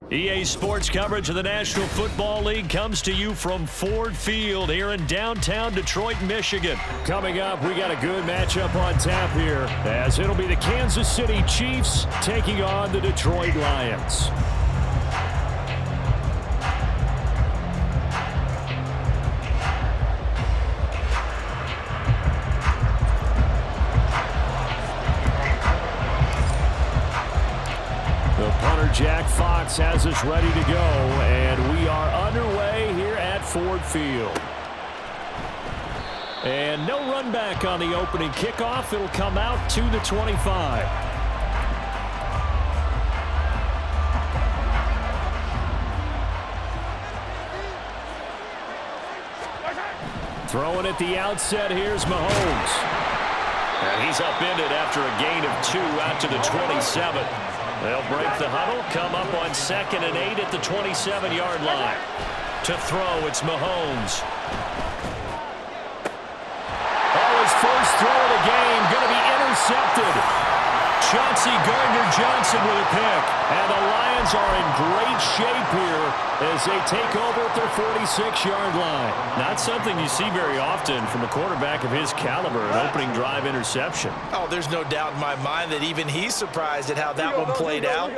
EA Sports coverage of the National Football League comes to you from Ford Field here in downtown Detroit, Michigan. Coming up, we got a good matchup on tap here, as it'll be the Kansas City Chiefs taking on the Detroit Lions. Jack Fox has us ready to go, and we are underway here at Ford Field. And no run back on the opening kickoff. It'll come out to the 25. Throwing at the outset, here's Mahomes. And he's upended after a gain of 2 out to the 27. They'll break the huddle, come up on 2nd and 8 at the 27-yard line. To throw, it's Mahomes. Oh, his first throw of the game, going to be intercepted. Chauncey Gardner-Johnson with a pick. And the Lions are in great shape here as they take over at their 46-yard line. Not something you see very often from a quarterback of his caliber, an opening drive interception. Oh, there's no doubt in my mind that even he's surprised at how that one played out.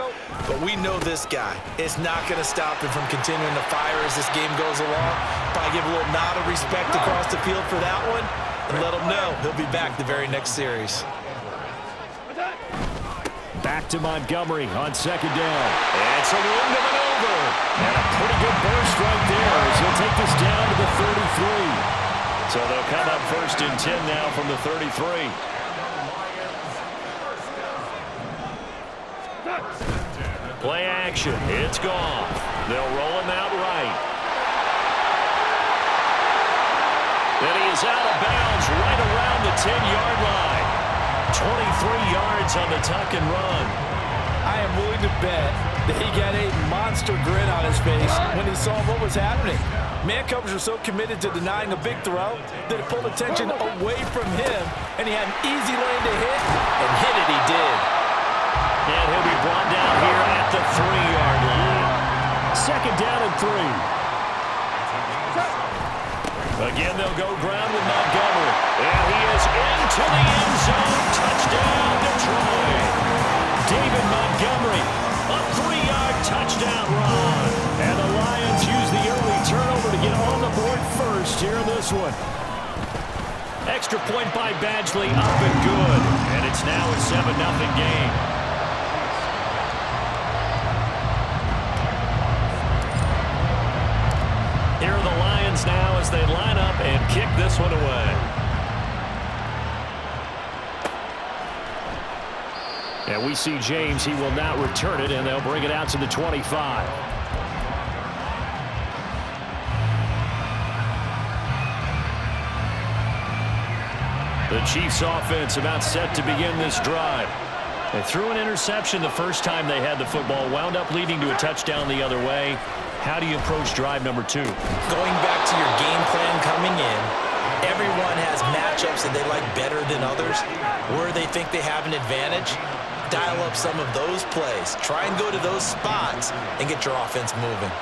But we know this guy. It's not going to stop him from continuing to fire as this game goes along. Probably give a little nod of respect across the field for that one and let him know he'll be back the very next series. Back to Montgomery on 2nd down. And it's a room to maneuver. And a pretty good burst right there as he'll take this down to the 33. So they'll come up 1st and 10 now from the 33. Play action. It's gone. They'll roll him out right. And he is out of bounds right around the 10-yard line. 23 yards on the tuck and run. I am willing to bet that he got a monster grin on his face when he saw what was happening. Man coverage was so committed to denying a big throw that it pulled attention away from him, and he had an easy lane to hit, and hit it he did. And he'll be brought down here at the 3-yard line. 2nd down and 3. Again, they'll go ground with Montgomery. And he is into the end zone. Touchdown, Detroit. David Montgomery, a 3-yard touchdown run. And the Lions use the early turnover to get on the board first here in this one. Extra point by Badgley, up and good. And it's now a 7-0 game. Here are the Lions now as they line up and kick this one away. And we see James. He will not return it, and they'll bring it out to the 25. The Chiefs offense about set to begin this drive. They threw an interception the first time they had the football, wound up leading to a touchdown the other way. How do you approach drive number 2? Going back to your game plan coming in, everyone has matchups that they like better than others. Where they think they have an advantage, dial up some of those plays. Try and go to those spots and get your offense moving.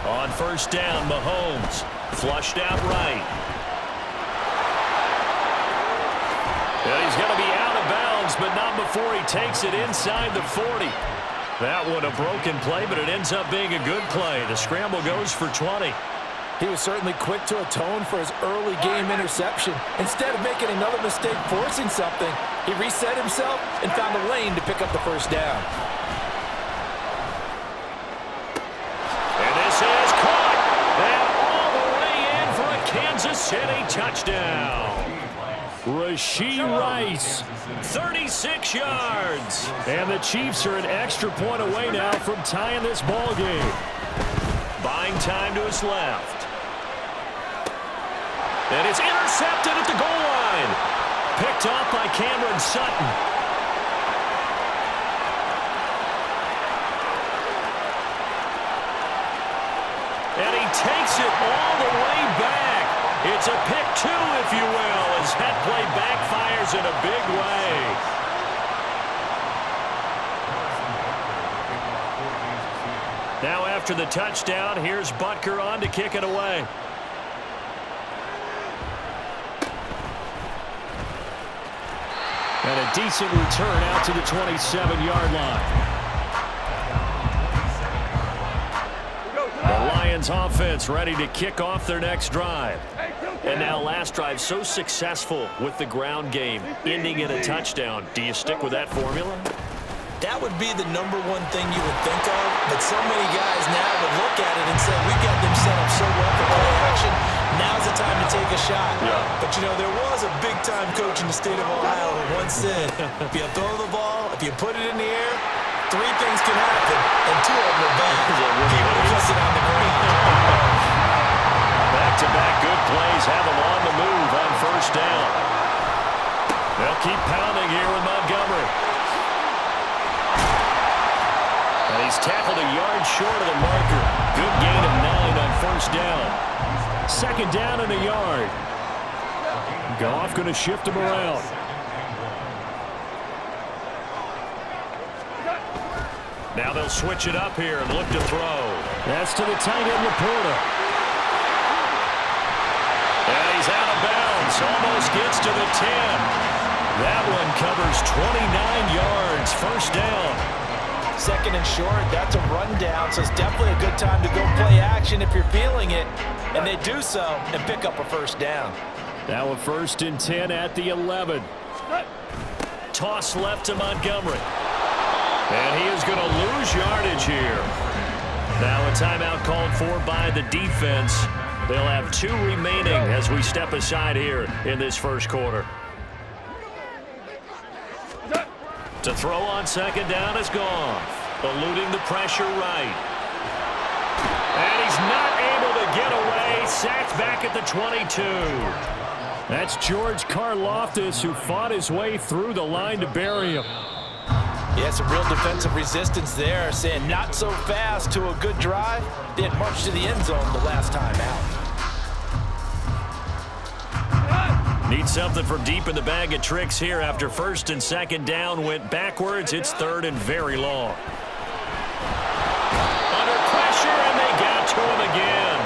On 1st down, Mahomes flushed out right. And he's going to be out of bounds, but not before he takes it inside the 40. That one a broken play, but it ends up being a good play. The scramble goes for 20. He was certainly quick to atone for his early game interception. Instead of making another mistake forcing something, he reset himself and found a lane to pick up the 1st down. And this is caught. And all the way in for a Kansas City touchdown. Rashee Rice, 36 yards. And the Chiefs are an extra point away now from tying this ball game. Buying time to his left. And it's intercepted at the goal line. Picked off by Cameron Sutton. And he takes it all the way back. It's a pick two, if you will, as that play backfires in a big way. Now after the touchdown, here's Butker on to kick it away. And a decent return out to the 27-yard line. The Lions offense ready to kick off their next drive. And now last drive so successful with the ground game, ending in a touchdown. Do you stick with that formula? That would be the number one thing you would think of, but so many guys now would look at it and say, we've got them set up so well for play action. Now's the time to take a shot. Yeah. But, you know, there was a big-time coach in the state of Ohio who once said, if you throw the ball, if you put it in the air, three things can happen, and two of them are bad. He would have put it on the ground. Back-to-back good plays have them on the move on first down. They'll keep pounding here with Montgomery. And he's tackled a yard short of the marker. Good gain of 9 on first down. Second down and a yard. Goff going to shift him around. Now they'll switch it up here and look to throw. That's to the tight end, Laporta. And he's out of bounds. Almost gets to the 10. That one covers 29 yards. First down. Second and short, that's a rundown, so it's definitely a good time to go play action if you're feeling it. And they do so and pick up a first down. Now a 1st and 10 at the 11. Toss left to Montgomery. And he is going to lose yardage here. Now a timeout called for by the defense. They'll have 2 remaining as we step aside here in this first quarter. To throw on second down is gone. Eluding the pressure right. And he's not able to get away. Sacked back at the 22. That's George Karlaftis, who fought his way through the line to bury him. Yeah, some real defensive resistance there, saying not so fast to a good drive. They had marched to the end zone the last time out. Need something from deep in the bag of tricks here after first and second down went backwards. It's third and very long. Under pressure, and they got to him again.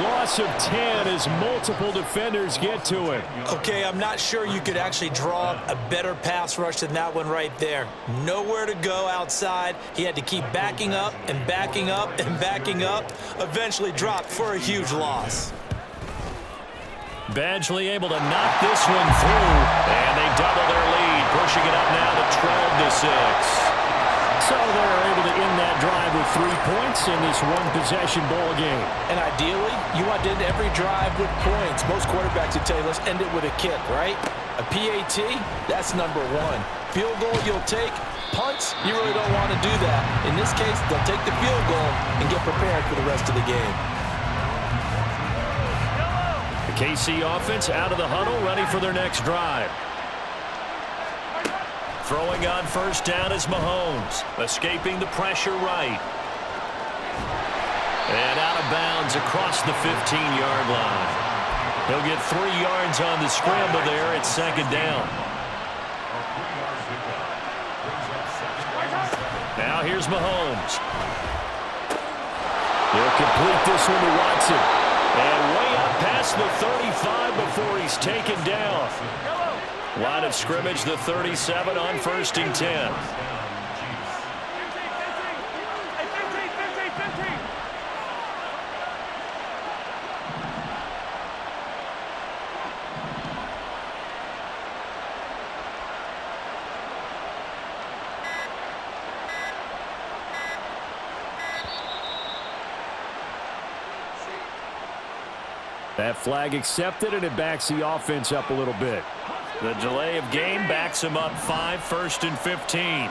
Loss of 10 as multiple defenders get to him. Okay, I'm not sure you could actually draw a better pass rush than that one right there. Nowhere to go outside. He had to keep backing up and backing up and backing up. Eventually dropped for a huge loss. Badgley able to knock this one through, and they double their lead, pushing it up now to 12-6. So they're able to end that drive with 3 points in this one-possession ball game. And ideally, you want to end every drive with points. Most quarterbacks would tell you, let's end it with a kick, right? A PAT, that's number 1. Field goal you'll take. Punts, you really don't want to do that. In this case, they'll take the field goal and get prepared for the rest of the game. KC offense out of the huddle, ready for their next drive. Throwing on first down is Mahomes, escaping the pressure right. And out of bounds across the 15-yard line. He'll get 3 yards on the scramble there at second down. Now here's Mahomes. He'll complete this one to Watson. And way up past the 35 before he's taken down. Line of scrimmage, the 37 on 1st and 10. That flag accepted, and it backs the offense up a little bit. The delay of game backs him up 5, 1st and 15.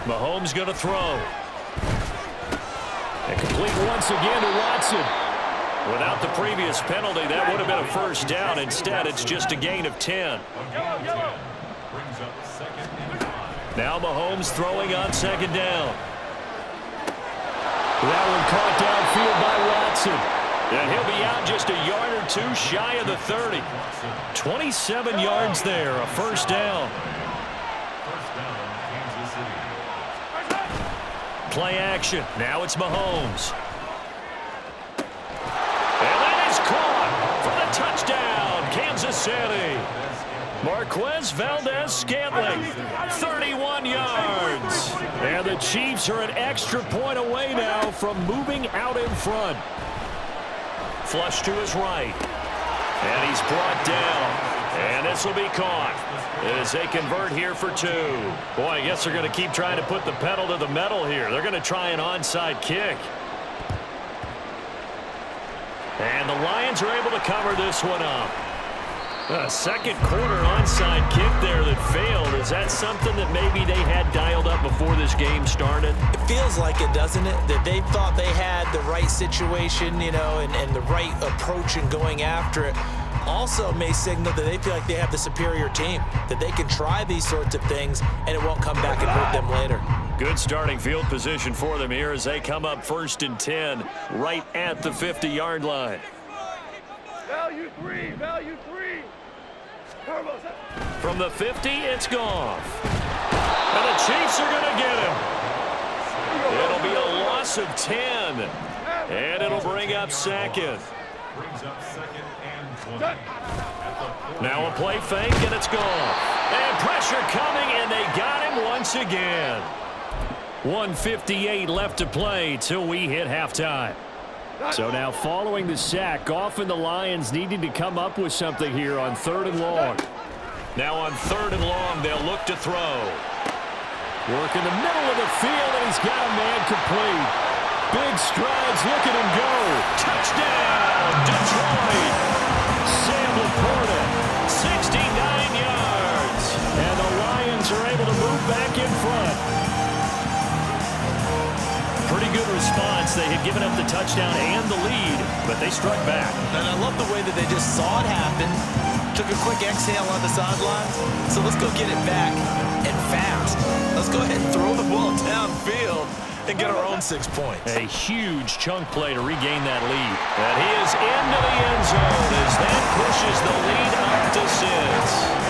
Mahomes going to throw. And complete once again to Watson. Without the previous penalty, that would have been a first down. Instead, it's just a gain of 10. Now Mahomes throwing on second down. That one caught downfield by Watson. And he'll be out just a yard or two shy of the 30. 27 yards there, a first down. Play action. Now it's Mahomes. And that is caught for the touchdown, Kansas City. Marquez Valdez-Scantling, 31 yards. And the Chiefs are an extra point away now from moving out in front. Flush to his right. And he's brought down. And this will be caught as they convert here for 2. Boy, I guess they're going to keep trying to put the pedal to the metal here. They're going to try an onside kick. And the Lions are able to cover this one up. A second quarter onside kick there that failed. Is that something that maybe they had dialed up before this game started? It feels like it, doesn't it? That they thought they had the right situation, you know, and the right approach in going after it. Also may signal that they feel like they have the superior team, that they can try these sorts of things and it won't come back and hurt them later. Good starting field position for them here as they come up 1st and 10 right at the 50-yard line. Value three. From the 50, it's Goff. And the Chiefs are going to get him. It'll be a loss of 10. And it'll bring up second. Now a play fake, and it's Goff. And pressure coming, and they got him once again. 1:58 left to play till we hit halftime. So now following the sack, Goff and the Lions needing to come up with something here on 3rd and long. Now on 3rd and long, they'll look to throw. Work in the middle of the field, and he's got a man complete. Big strides, look at him go. Touchdown, Detroit. Sam Laporta, 69 yards. And the Lions are able to move back in front. Pretty good response. They had given up the touchdown and the lead, but they struck back. And I love the way that they just saw it happen, took a quick exhale on the sidelines. So let's go get it back and fast. Let's go ahead and throw the ball downfield and get our own 6 points. A huge chunk play to regain that lead. And he is into the end zone as that pushes the lead up to 6.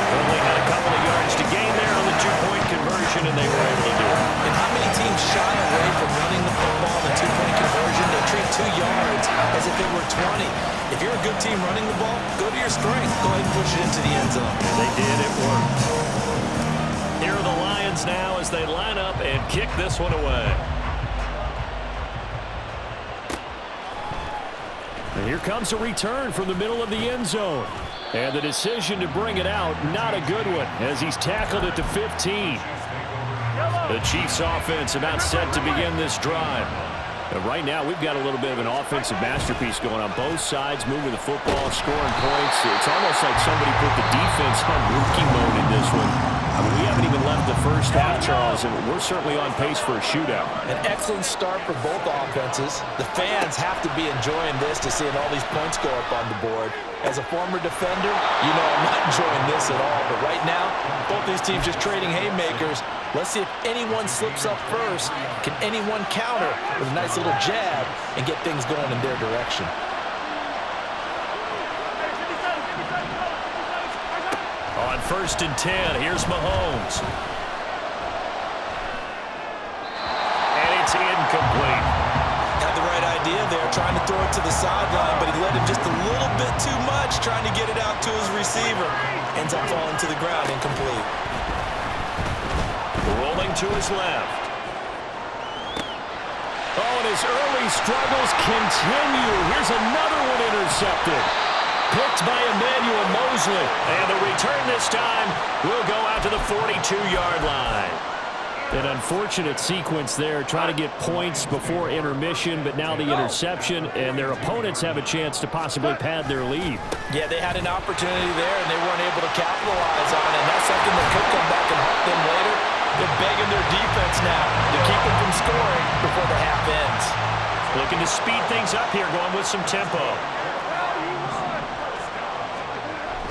Only had a couple of yards to gain there on the 2-point conversion, and they were able to do it. And how many teams shy away from running the football in the 2-point conversion? They treat 2 yards as if it were 20. If you're a good team running the ball, go to your strength. Go ahead and push it into the end zone. And they did. It worked. Here are the Lions now as they line up and kick this one away. And here comes a return from the middle of the end zone. And the decision to bring it out, not a good one, as he's tackled at the 15. The Chiefs offense about set to begin this drive. And right now, we've got a little bit of an offensive masterpiece going on both sides, moving the football, scoring points. It's almost like somebody put the defense on rookie mode in this one. I mean, we haven't even left the first half, Charles, and we're certainly on pace for a shootout. An excellent start for both offenses. The fans have to be enjoying this to seeing all these points go up on the board. As a former defender, you know I'm not enjoying this at all. But right now, both these teams just trading haymakers. Let's see if anyone slips up first. Can anyone counter with a nice little jab and get things going in their direction? On 1st and 10, here's Mahomes. And it's incomplete. Had the right idea there, trying to throw it to the sideline, but he let him just a little bit too much, trying to get it out to his receiver. Ends up falling to the ground, incomplete. Rolling to his left. Oh, and his early struggles continue. Here's another one intercepted. Picked by Emmanuel Mosley. And the return this time will go out to the 42-yard line. An unfortunate sequence there, trying to get points before intermission, but now the interception, and their opponents have a chance to possibly pad their lead. Yeah, they had an opportunity there, and they weren't able to capitalize on it. And that's something that could come back and haunt them later. They're begging their defense now to keep them from scoring before the half ends. Looking to speed things up here, going with some tempo.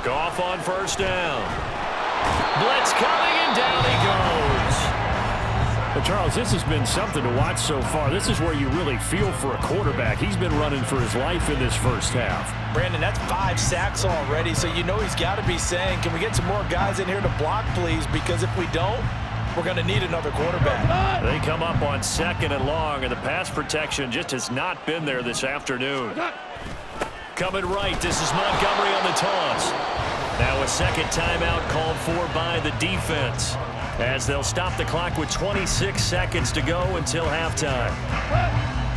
Goff on first down. Blitz coming, and down he goes. Well, Charles, this has been something to watch so far. This is where you really feel for a quarterback. He's been running for his life in this first half. Brandon, that's 5 sacks already, so you know he's got to be saying, can we get some more guys in here to block, please? Because if we don't, we're going to need another quarterback. They come up on 2nd and long, and the pass protection just has not been there this afternoon. Coming right, this is Montgomery on the toss. Now a second timeout called for by the defense, as they'll stop the clock with 26 seconds to go until halftime.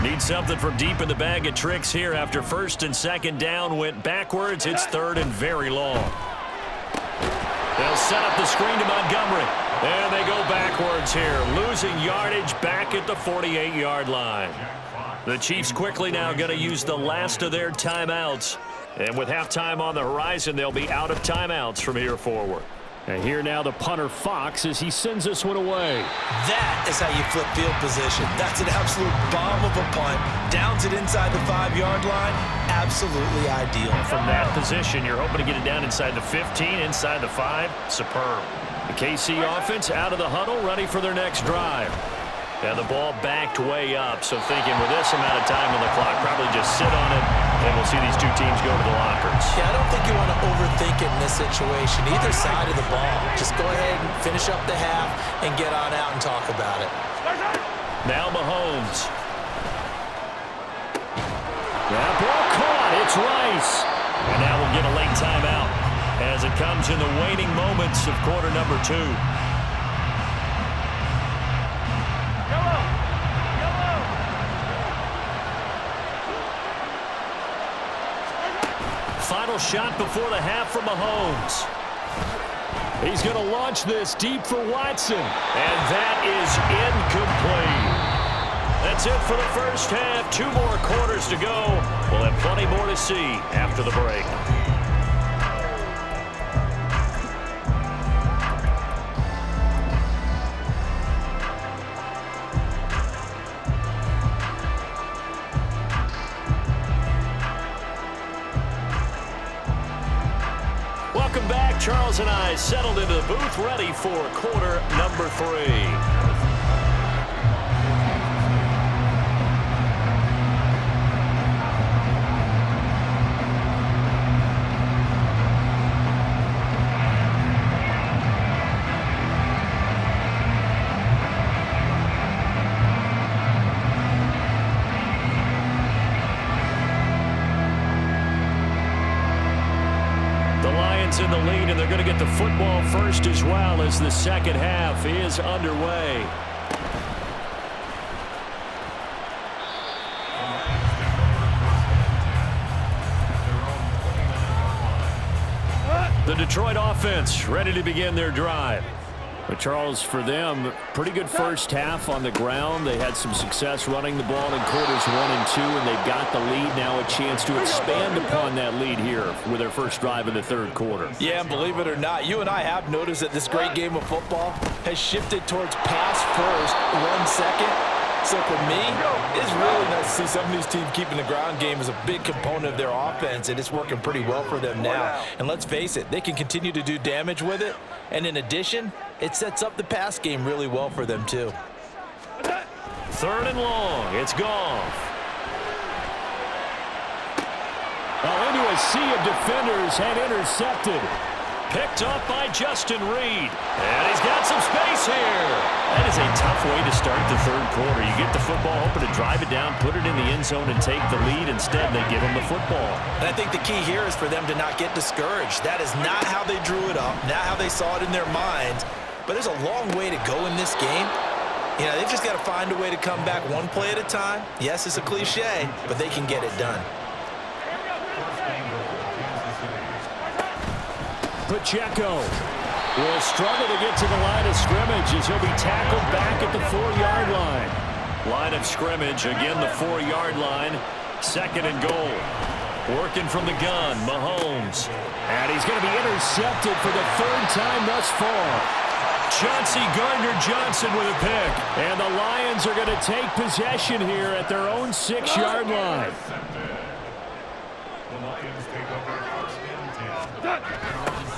Need something from deep in the bag of tricks here after 1st and 2nd down went backwards. It's 3rd and very long. They'll set up the screen to Montgomery. And they go backwards here, losing yardage back at the 48-yard line. The Chiefs quickly now going to use the last of their timeouts. And with halftime on the horizon, they'll be out of timeouts from here forward. And here now the punter Fox as he sends this one away. That is how you flip field position. That's an absolute bomb of a punt. Downs it inside the 5-yard line. Absolutely ideal. From that position, you're hoping to get it down inside the 15, inside the 5. Superb. The KC offense out of the huddle, ready for their next drive. And the ball backed way up, so thinking with this amount of time on the clock, probably just sit on it, and we'll see these two teams go to the lockers. Yeah, I don't think you want to overthink it in this situation. Either side of the ball. Just go ahead and finish up the half and get on out and talk about it. Now Mahomes. That ball caught. It's Rice. And now we'll get a late timeout as it comes in the waning moments of quarter number 2. Final shot before the half from Mahomes. He's going to launch this deep for Watson. And that is incomplete. That's it for the first half. 2 more quarters to go. We'll have plenty more to see after the break. Welcome back. Charles and I settled into the booth, ready for quarter number 3. In the lead, and they're going to get the football first as well as the second half is underway. The Detroit offense ready to begin their drive. But Charles, for them, pretty good first half on the ground. They had some success running the ball in quarters 1 and 2, and they've got the lead now, a chance to expand upon that lead here with their first drive in the 3rd quarter. Yeah, and believe it or not, you and I have noticed that this great game of football has shifted towards pass first, run second. So for me, it's really nice to see some of these teams keeping the ground game as a big component of their offense, and it's working pretty well for them now. And let's face it, they can continue to do damage with it. And in addition, it sets up the pass game really well for them too. 3rd and long. It's Goff. Well, into a sea of defenders, had intercepted. Picked up by Justin Reed. And he's got some space here. That is a tough way to start the 3rd quarter. You get the football, hoping to drive it down, put it in the end zone, and take the lead. Instead, they give them the football. And I think the key here is for them to not get discouraged. That is not how they drew it up, not how they saw it in their minds. But there's a long way to go in this game. You know, they've just got to find a way to come back one play at a time. Yes, it's a cliche, but they can get it done. Pacheco will struggle to get to the line of scrimmage as he'll be tackled back at the 4-yard line. Line of scrimmage, again the 4-yard line. 2nd and goal. Working from the gun, Mahomes. And he's going to be intercepted for the 3rd time thus far. Chauncey Gardner-Johnson with a pick. And the Lions are going to take possession here at their own 6-yard line.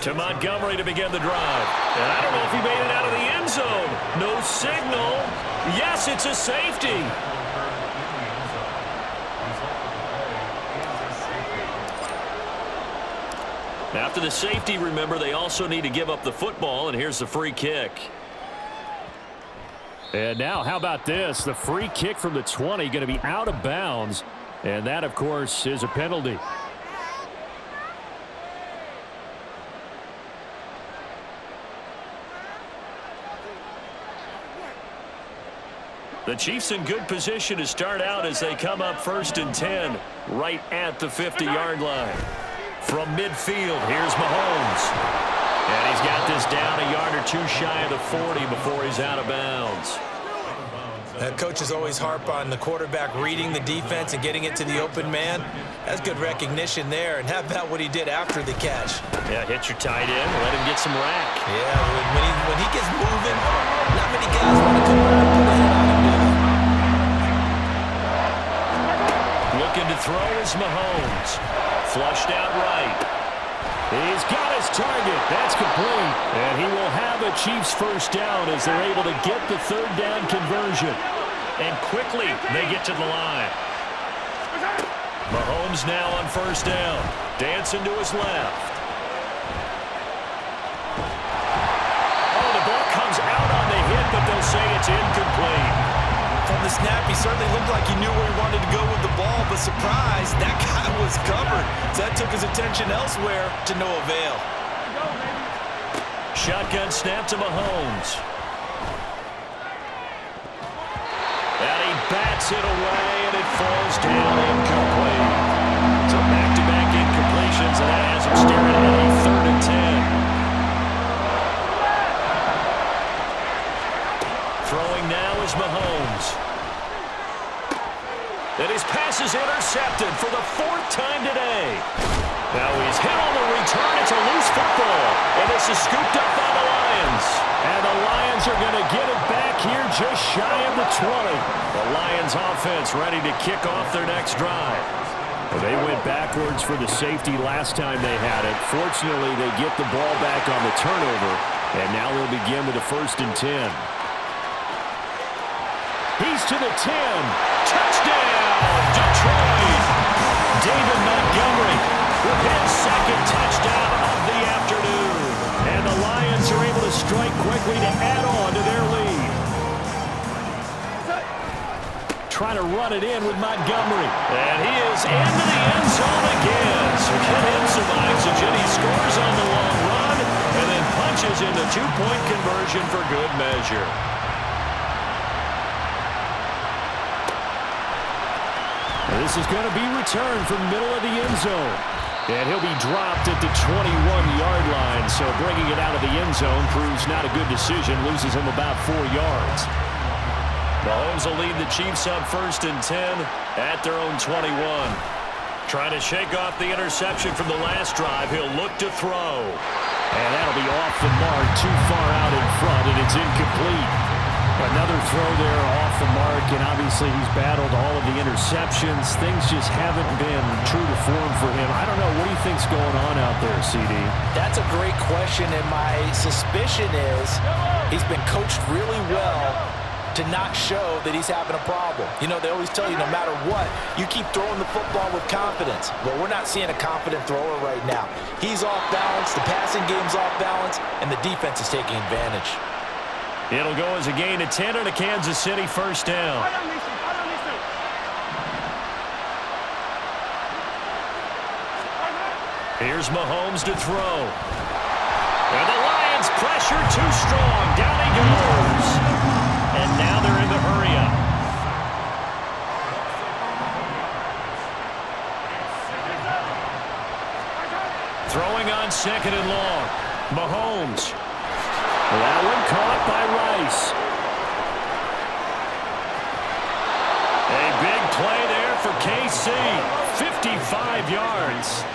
To Montgomery to begin the drive. And I don't know if he made it out of the end zone. No signal. Yes, it's a safety. After the safety, remember, they also need to give up the football, and here's the free kick. And now, how about this? The free kick from the 20 going to be out of bounds, and that, of course, is a penalty. The Chiefs in good position to start out as they come up 1st and 10 right at the 50-yard line. From midfield, here's Mahomes. And he's got this down a yard or two shy of the 40 before he's out of bounds. Coaches always harp on the quarterback reading the defense and getting it to the open man. That's good recognition there. And how about what he did after the catch? Yeah, hit your tight end, let him get some rack. Yeah, when he gets moving, not many guys want to come over and put a hit on him, do they? Looking to throw is Mahomes. Flushed out right. He's got his target. That's complete. And he will have a Chiefs first down as they're able to get the 3rd down conversion. And quickly they get to the line. Mahomes now on 1st down. Dancing to his left. Oh, the ball comes out on the hit, but they'll say it's incomplete. From the snap, he certainly looked like he knew where he wanted to go with the ball, but surprise, that guy was covered. So that took his attention elsewhere to no avail. Shotgun snap to Mahomes. And he bats it away, and it falls down incomplete. So back-to-back incompletions, and that has him staring at a 3rd and 10. Throwing now is Mahomes. And his pass is intercepted for the 4th time today. Now he's hit on the return. It's a loose football. And this is scooped up by the Lions. And the Lions are going to get it back here just shy of the 20. The Lions offense ready to kick off their next drive. Well, they went backwards for the safety last time they had it. Fortunately, they get the ball back on the turnover. And now they'll begin with a 1st and 10. He's to the 10. Touchdown, Detroit. David Montgomery with his 2nd touchdown of the afternoon. And the Lions are able to strike quickly to add on to their lead. Trying to run it in with Montgomery. And he is into the end zone again. So get him some oxygen. He scores on the long run and then punches in the 2-point conversion for good measure. This is going to be returned from the middle of the end zone. And he'll be dropped at the 21-yard line. So bringing it out of the end zone proves not a good decision. Loses him about 4 yards. Mahomes will lead the Chiefs up 1st and 10 at their own 21. Trying to shake off the interception from the last drive. He'll look to throw. And that'll be off the mark, too far out in front, and it's incomplete. Another throw there off the mark, and obviously he's battled all of the interceptions. Things just haven't been true to form for him. I don't know. What do you think's going on out there, CD? That's a great question, and my suspicion is he's been coached really well to not show that he's having a problem. You know, they always tell you no matter what, you keep throwing the football with confidence. Well, we're not seeing a confident thrower right now. He's off balance, the passing game's off balance, and the defense is taking advantage. It'll go as a gain of 10 and a Kansas City 1st down. Here's Mahomes to throw. And the Lions pressure too strong. Down he goes. And now they're in the hurry-up. Throwing on 2nd and long. Mahomes. That one caught by Rice. A big play there for KC. 55 yards.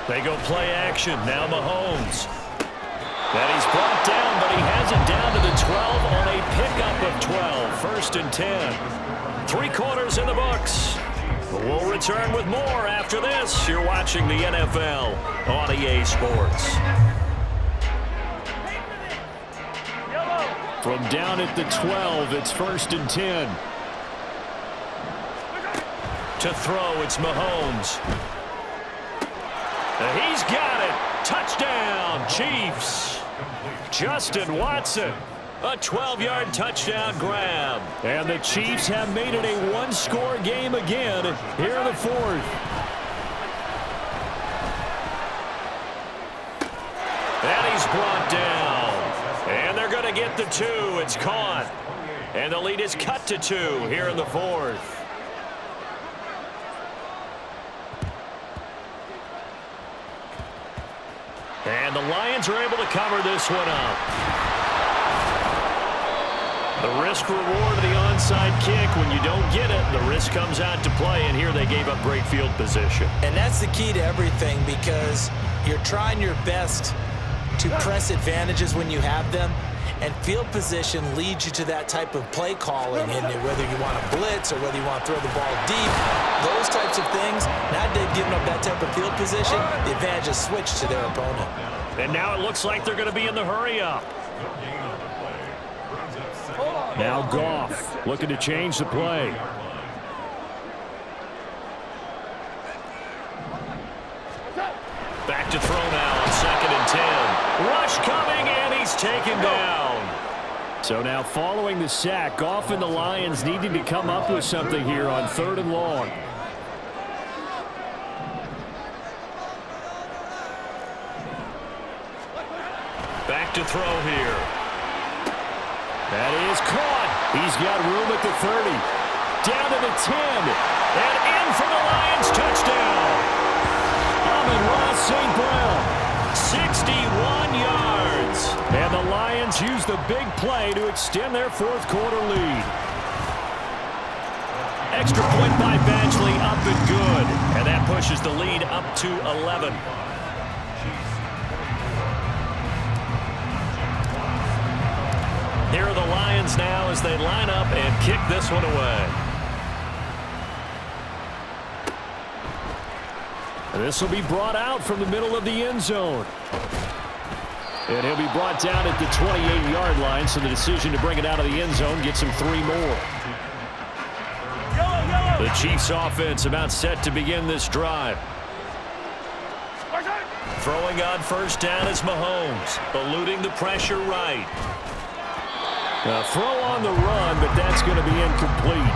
They go play action. Now Mahomes. And he's brought down, but he has it down to the 12 on a pickup of 12. First and 10. 3 quarters in the books. We'll return with more after this. You're watching the NFL on EA Sports. From down at the 12, it's first and 10. To throw, it's Mahomes. And he's got it. Touchdown, Chiefs. Justin Watson. A 12-yard touchdown grab. And the Chiefs have made it a one-score game again here in the fourth. And he's brought down. And they're going to get the 2. It's caught. And the lead is cut to 2 here in the fourth. And the Lions are able to cover this one up. The risk-reward of the onside kick. When you don't get it, the risk comes out to play, and here they gave up great field position. And that's the key to everything, because you're trying your best to press advantages when you have them, and field position leads you to that type of play calling, and whether you want to blitz or whether you want to throw the ball deep, those types of things. Now they've given up that type of field position, the advantage is switched to their opponent. And now it looks like they're going to be in the hurry-up. Now Goff looking to change the play. Back to throw now on 2nd and 10. Rush coming, and he's taken down. So now following the sack, Goff and the Lions needing to come up with something here on 3rd and long. Back to throw here. That is caught. He's got room at the 30. Down to the 10. And in for the Lions touchdown. Amon-Ra St. Brown. 61 yards. And the Lions use the big play to extend their 4th quarter lead. Extra point by Badgley, up and good. And that pushes the lead up to 11. Here are the Lions now as they line up and kick this one away. And this will be brought out from the middle of the end zone. And he'll be brought down at the 28-yard line, so the decision to bring it out of the end zone gets him 3 more. The Chiefs offense about set to begin this drive. Throwing on first down is Mahomes, eluding the pressure right. A throw on the run, but that's going to be incomplete.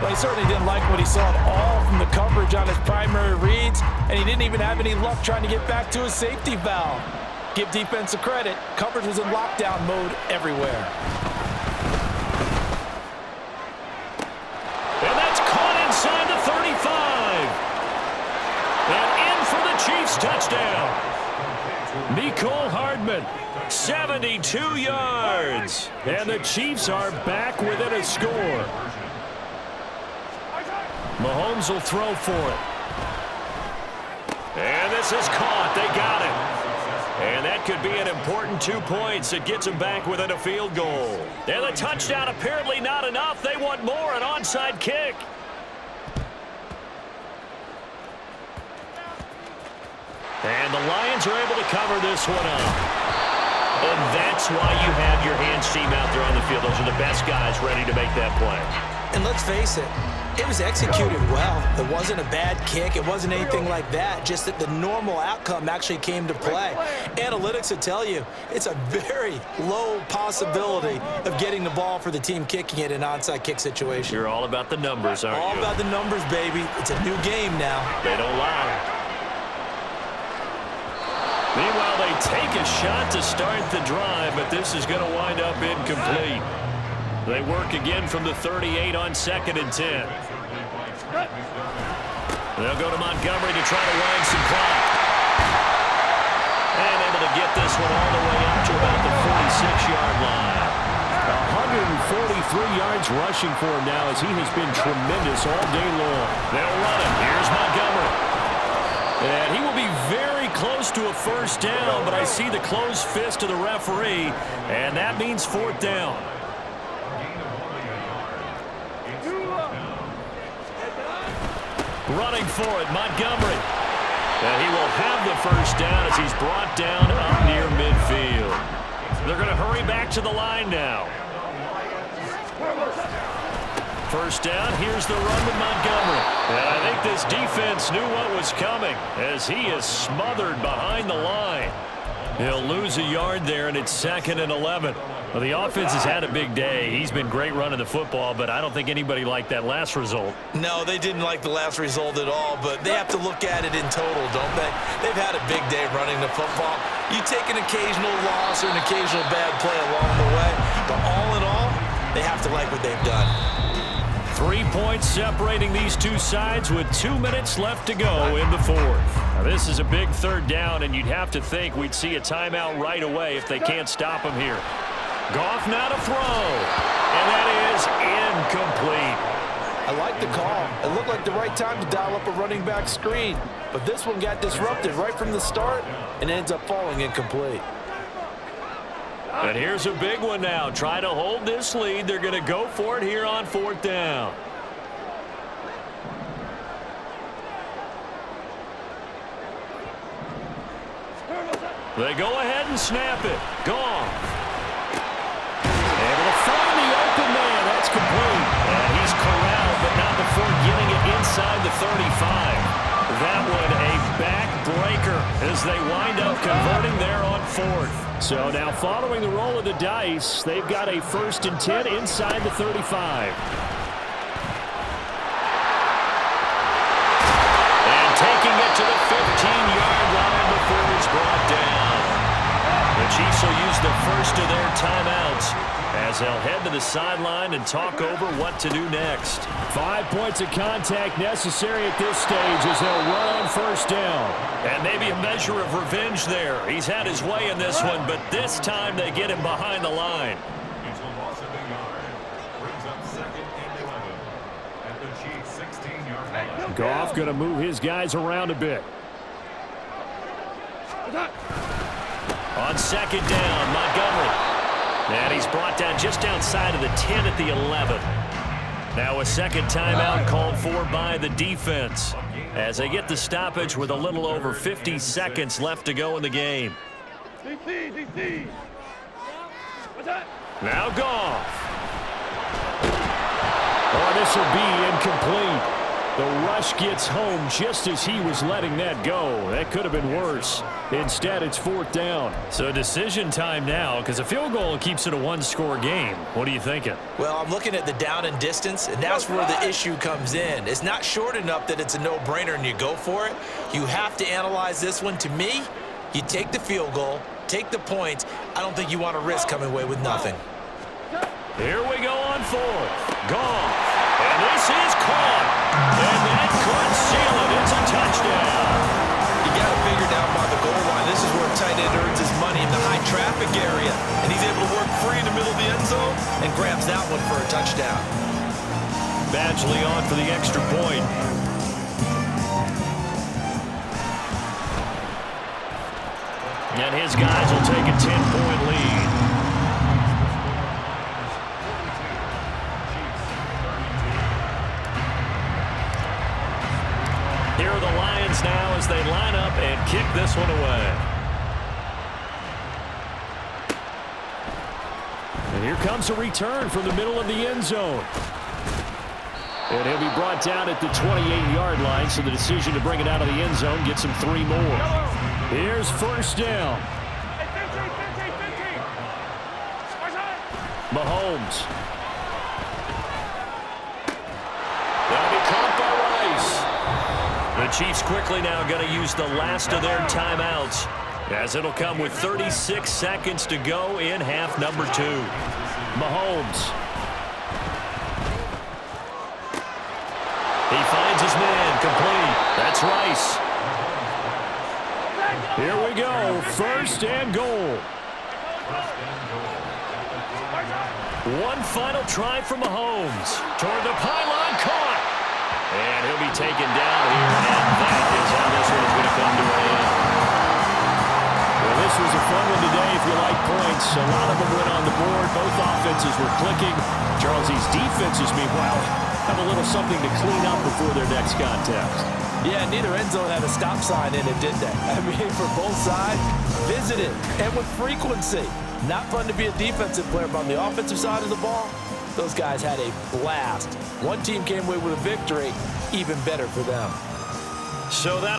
Well, he certainly didn't like what he saw at all from the coverage on his primary reads, and he didn't even have any luck trying to get back to his safety valve. Give defense a credit. Coverage was in lockdown mode everywhere. And that's caught inside the 35. And in for the Chiefs touchdown. Mecole Hardman. 72 yards. And the Chiefs are back within a score. Mahomes will throw for it. And this is caught. They got it. And that could be an important 2 points. It gets them back within a field goal. And the touchdown apparently not enough. They want more, an onside kick. And the Lions are able to cover this one up. And that's why you have your hands team out there on the field. Those are the best guys ready to make that play. And let's face it, it was executed well. It wasn't a bad kick. It wasn't anything like that. Just that the normal outcome actually came to play. Analytics will tell you it's a very low possibility of getting the ball for the team kicking it in an onside kick situation. You're all about the numbers, aren't you? All about the numbers, baby. It's a new game now. They don't lie. Meanwhile, they take a shot to start the drive, but this is going to wind up incomplete. They work again from the 38 on 2nd and 10. They'll go to Montgomery to try to wind some clock. And able to get this one all the way up to about the 46-yard line. 143 yards rushing for him now as he has been tremendous all day long. They'll run it. Here's Montgomery. And he will be very close to a first down, but I see the closed fist of the referee, and that means fourth down. Running for it, Montgomery. And he will have the first down as he's brought down up near midfield. They're going to hurry back to the line now. First down, here's the run with Montgomery. And I think this defense knew what was coming as he is smothered behind the line. He'll lose a yard there, and it's 2nd and 11. Well, the offense has had a big day. He's been great running the football, but I don't think anybody liked that last result. No, they didn't like the last result at all, but they have to look at it in total, don't they? They've had a big day running the football. You take an occasional loss or an occasional bad play along the way, but all in all, they have to like what they've done. 3 points separating these two sides with 2 minutes left to go in the fourth. Now, this is a big third down, and you'd have to think we'd see a timeout right away if they can't stop him here. Goff now to throw, and that is incomplete. I like the call. It looked like the right time to dial up a running back screen, but this one got disrupted right from the start and ends up falling incomplete. And here's a big one now. Try to hold this lead. They're going to go for it here on fourth down. They go ahead and snap it. Goff. Able to find the open man. That's complete. And he's corralled, but not before getting it inside the 35. That one a backbreaker as they wind up converting there on fourth. So now following the roll of the dice, they've got a 1st and 10 inside the 35. And taking it to the 15-yard line before it's brought down. The Chiefs will use the first of their timeouts as they'll head to the sideline and talk over what to do next. 5 points of contact necessary at this stage as they'll run on first down. And maybe a measure of revenge there. He's had his way in this one, but this time they get him behind the line. Goff going to move his guys around a bit. On second down, Montgomery. And he's brought down just outside of the 10 at the 11. Now a second timeout called for by the defense as they get the stoppage with a little over 50 seconds left to go in the game. Now Goff. Oh, this will be incomplete. The rush gets home just as he was letting that go. That could have been worse. Instead, it's fourth down. So decision time now because a field goal keeps it a one-score game. What are you thinking? Well, I'm looking at the down and distance, and that's where the issue comes in. It's not short enough that it's a no-brainer and you go for it. You have to analyze this one. To me, you take the field goal, take the points. I don't think you want to risk coming away with nothing. Here we go on fourth. Gone. And this is caught. And that could seal it. It's a touchdown. You got to figure down by the goal line. This is where a tight end earns his money in the high traffic area. And he's able to work free in the middle of the end zone and grabs that one for a touchdown. Badgley on for the extra point. And his guys will take a 10-point lead. Here are the Lions now as they line up and kick this one away. And here comes a return from the middle of the end zone. And he'll be brought down at the 28-yard line, so the decision to bring it out of the end zone gets him 3 more. Here's first down. Mahomes. That'll be caught by Rice. The Chiefs quickly now going to use the last of their timeouts as it'll come with 36 seconds to go in half number 2. Mahomes. He finds his man complete. That's Rice. Here we go. First and goal. One final try from Mahomes. Toward the pylon, caught. And he'll be taken down here, and that is how this one's going to come to an end. this was a fun one today if you like points. A lot of them went on the board. Both offenses were clicking. Charles's defenses, meanwhile, have a little something to clean up before their next contest. Yeah, neither end zone had a stop sign in it, did they? I mean, for both sides, visited, and with frequency. Not fun to be a defensive player, but on the offensive side of the ball, those guys had a blast. One team came away with a victory, even better for them. So that